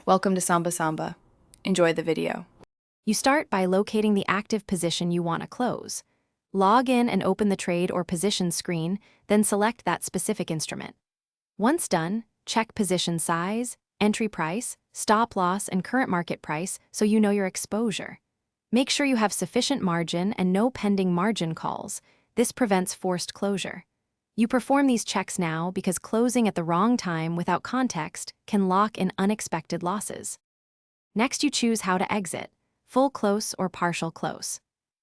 Welcome to Samba Samba. Enjoy the video. You start by locating the active position you want to close. Log in and open the trade or position screen, then select that specific instrument. Once done, check position size, entry price, stop loss, and current market price so you know your exposure. Make sure you have sufficient margin and no pending margin calls. This prevents forced closure. You perform these checks now because closing at the wrong time without context can lock in unexpected losses. Next, you choose how to exit, full close or partial close.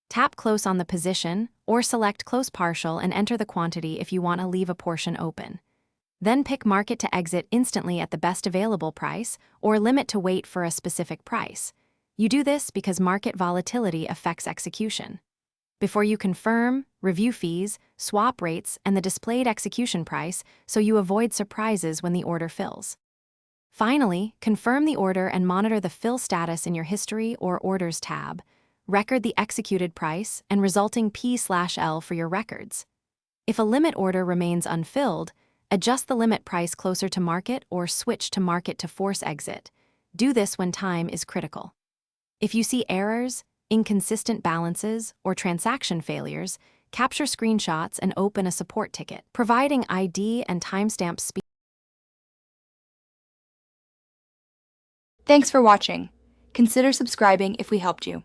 Tap close on the position or select close partial and enter the quantity if you want to leave a portion open. Then pick market to exit instantly at the best available price or limit to wait for a specific price. You do this because market volatility affects execution. Before you confirm, review fees, swap rates, and the displayed execution price so you avoid surprises when the order fills. Finally, confirm the order and monitor the fill status in your History or Orders tab. Record the executed price and resulting P/L for your records. If a limit order remains unfilled, adjust the limit price closer to market or switch to market to force exit. Do this when time is critical. If you see errors, inconsistent balances, or transaction failures, capture screenshots and open a support ticket, providing ID and timestamp speed. Thanks for watching. Consider subscribing if we helped you.